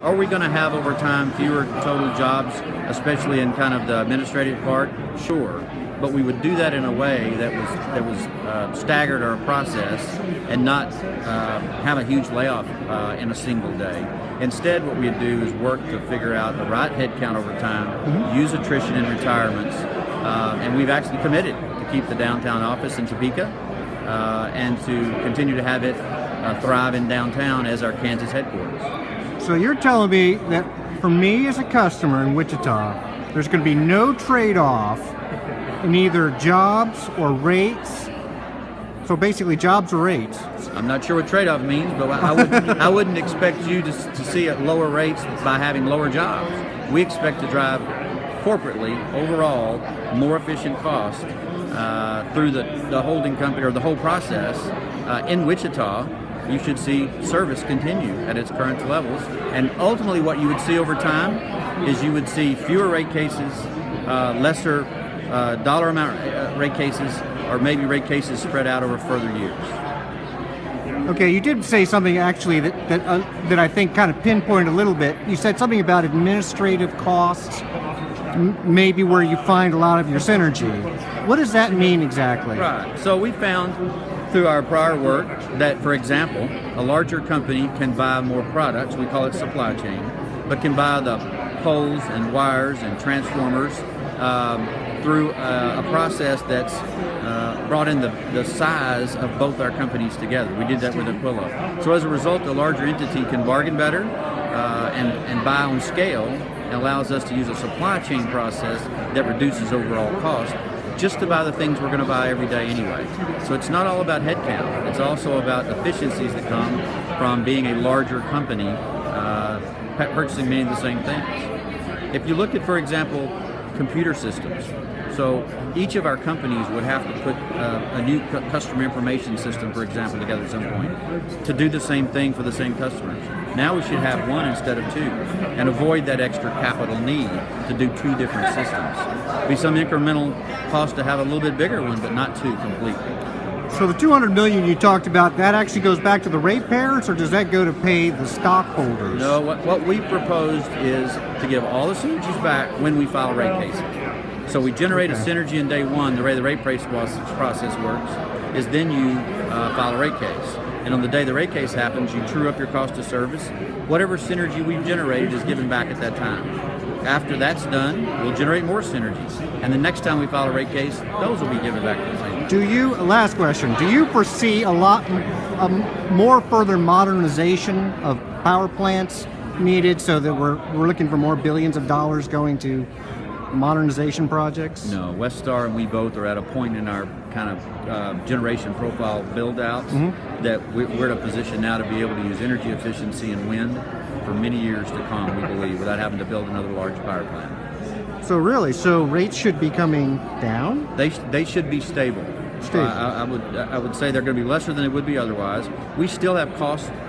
Are we going to have over time fewer total jobs, especially in kind of the administrative part? Sure, but we would do that in a way that was staggered our process and not have a huge layoff in a single day. Instead, what we'd do is work to figure out the right headcount over time, use attrition and retirements, and we've actually committed to keep the downtown office in Topeka and to continue to have it thrive in downtown as our Kansas headquarters. So you're telling me that for me as a customer in Wichita, there's going to be no trade-off in either jobs or rates. So basically jobs or rates. I'm not sure what trade-off means, but I wouldn't expect you to see at lower rates by having lower jobs. We expect to drive corporately, overall, more efficient cost through the holding company or the whole process. In Wichita, you should see service continue at its current levels. And ultimately what you would see over time is you would see fewer rate cases, lesser dollar amount rate cases, or maybe rate cases spread out over further years. Okay, you did say something actually that I think kind of pinpointed a little bit. You said something about administrative costs, maybe where you find a lot of your synergy. What does that mean exactly? Right. So we found through our prior work that, for example, a larger company can buy more products, we call it supply chain, but can buy the poles and wires and transformers through a process that's brought in the size of both our companies together. We did that with Aquila. So as a result, the larger entity can bargain better and buy on scale, and allows us to use a supply chain process that reduces overall cost just to buy the things we're going to buy every day anyway. So it's not all about headcount. It's also about efficiencies that come from being a larger company purchasing many of the same things. If you look at, for example, computer systems, so each of our companies would have to put a new customer information system, for example, together at some point to do the same thing for the same customers. Now we should have one instead of two and avoid that extra capital need to do two different systems. Be some incremental cost to have a little bit bigger one, but not two completely. So the $200 million you talked about, that actually goes back to the ratepayers, or does that go to pay the stockholders? No, what we proposed is to give all the synergies back when we file rate cases. So we generate a synergy in day one. The way the rate process works is then you file a rate case. And on the day the rate case happens, you true up your cost of service. Whatever synergy we've generated is given back at that time. After that's done, we'll generate more synergies. And the next time we file a rate case, those will be given back to the same. Last question, do you foresee a lot more further modernization of power plants needed so that we're looking for more billions of dollars going to modernization projects? No, Westar and we both are at a point in our kind of generation profile build-outs that we're in a position now to be able to use energy efficiency and wind for many years to come, we believe, without having to build another large power plant. So rates should be coming down? They should be stable. I would say they're going to be lesser than it would be otherwise. We still have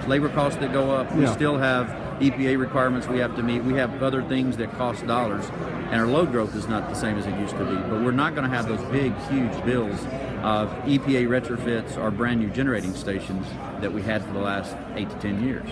labor costs that go up. We still have EPA requirements we have to meet. We have other things that cost dollars, and our load growth is not the same as it used to be. But we're not going to have those big, huge bills of EPA retrofits or brand new generating stations that we had for the last 8 to 10 years.